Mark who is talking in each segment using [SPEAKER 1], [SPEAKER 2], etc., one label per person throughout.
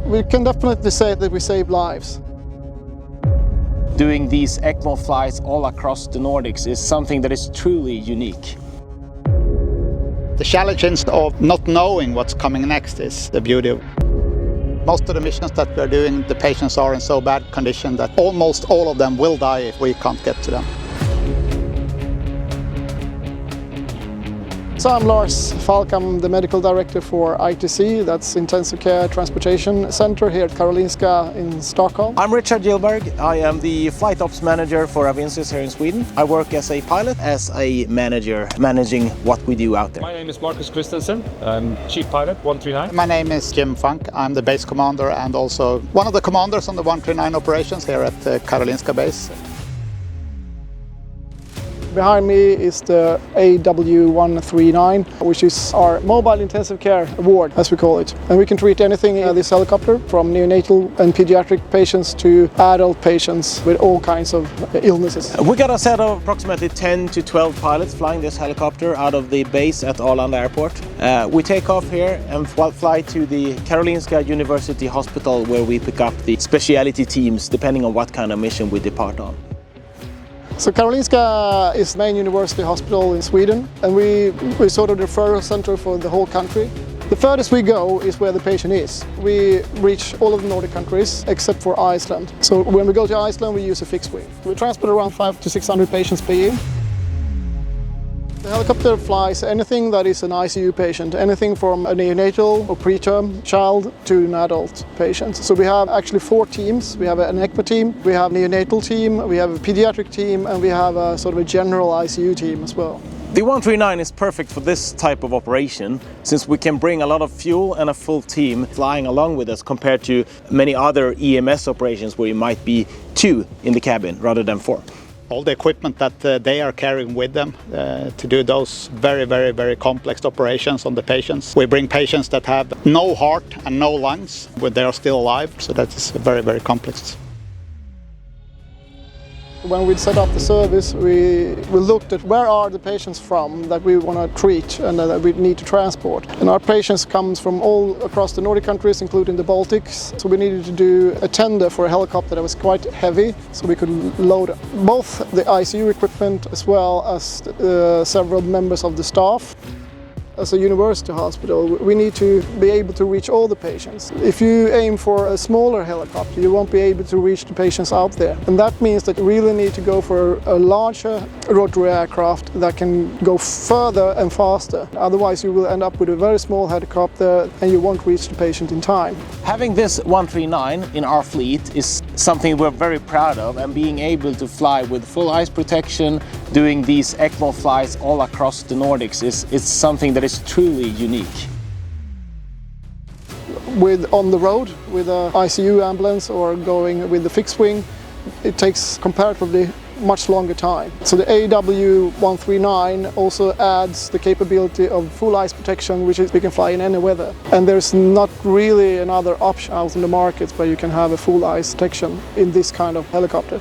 [SPEAKER 1] We can definitely say that we save lives.
[SPEAKER 2] Doing these ECMO flights all across the Nordics is something that is truly unique.
[SPEAKER 3] The challenges of not knowing what's coming next is the beauty of it. Most of the missions that we're doing, the patients are in so bad condition that almost all of them will die if we can't get to them.
[SPEAKER 1] So I'm Lars Falk, I'm the medical director for ITC, that's Intensive Care Transportation Center here at Karolinska in Stockholm.
[SPEAKER 2] I'm Richard Gillberg. I am the flight ops manager for AVINCIS here in Sweden. I work as a pilot, as a manager, managing what we do out there.
[SPEAKER 4] My name is Marcus Christensen. I'm Chief Pilot 139.
[SPEAKER 3] My name is Jim Funk. I'm the base commander and also one of the commanders on the 139 operations here at the Karolinska base.
[SPEAKER 1] Behind me is the AW139, which is our mobile intensive care ward, as we call it. And we can treat anything in this helicopter, from neonatal and pediatric patients to adult patients with all kinds of illnesses.
[SPEAKER 2] We got a set of approximately 10 to 12 pilots flying this helicopter out of the base at Arlanda Airport. We take off here and fly to the Karolinska University Hospital, where we pick up the specialty teams depending on what kind of mission we depart on.
[SPEAKER 1] So Karolinska is the main university hospital in Sweden, and we're sort of the referral center for the whole country. The furthest we go is where the patient is. We reach all of the Nordic countries except for Iceland. So when we go to Iceland, we use a fixed wing. We transport around 500 to 600 patients per year. The helicopter flies anything that is an ICU patient, anything from a neonatal or preterm child to an adult patient. So we have actually 4 teams. We have an ECMO team, we have a neonatal team, we have a pediatric team, and we have a sort of a general ICU team as well.
[SPEAKER 2] The 139 is perfect for this type of operation, since we can bring a lot of fuel and a full team flying along with us compared to many other EMS operations where you might be 2 in the cabin rather than 4.
[SPEAKER 3] All the equipment that they are carrying with them to do those very complex operations on the patients. We bring patients that have no heart and no lungs, but they are still alive, so that is very complex.
[SPEAKER 1] When we set up the service, we looked at where are the patients from that we want to treat and that we need to transport. And our patients come from all across the Nordic countries, including the Baltics. So we needed to do a tender for a helicopter that was quite heavy, so we could load both the ICU equipment as well as several members of the staff. As a university hospital, we need to be able to reach all the patients. If you aim for a smaller helicopter, you won't be able to reach the patients out there. And that means that you really need to go for a larger rotary aircraft that can go further and faster. Otherwise, you will end up with a very small helicopter and you won't reach the patient in time.
[SPEAKER 2] Having this 139 in our fleet is something we're very proud of, and being able to fly with full ice protection, doing these ECMO flights all across the Nordics is something that is truly unique.
[SPEAKER 1] With on the road with an ICU ambulance or going with the fixed wing, it takes comparatively much longer time. So the AW139 also adds the capability of full ice protection, which is we can fly in any weather. And there's not really another option out in the market where you can have a full ice protection in this kind of helicopter.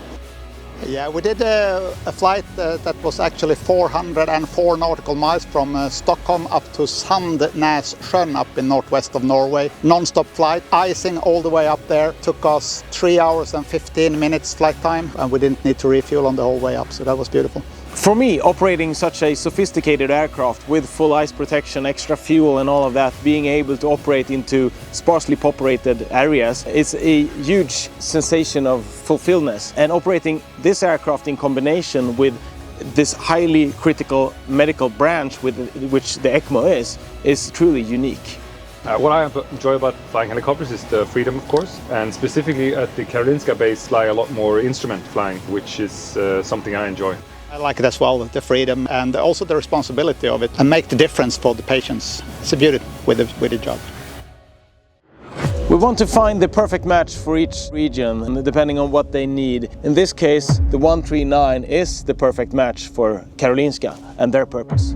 [SPEAKER 3] Yeah, we did a flight that was actually 404 nautical miles from Stockholm up to Sandnässjön up in northwest of Norway. Non-stop flight, icing all the way up there. Took us 3 hours and 15 minutes flight time, and we didn't need to refuel on the whole way up, so that was beautiful.
[SPEAKER 2] For me, operating such a sophisticated aircraft with full ice protection, extra fuel and all of that, being able to operate into sparsely populated areas, is a huge sensation of fulfillment. And operating this aircraft in combination with this highly critical medical branch with which the ECMO is truly unique.
[SPEAKER 4] What I enjoy about flying helicopters is the freedom, of course, and specifically at the Karolinska base fly a lot more instrument flying, which is something I enjoy.
[SPEAKER 3] I like it as well, the freedom and also the responsibility of it, and make the difference for the patients. It's a beauty with the job.
[SPEAKER 2] We want to find the perfect match for each region, depending on what they need. In this case, the 139 is the perfect match for Karolinska and their purpose.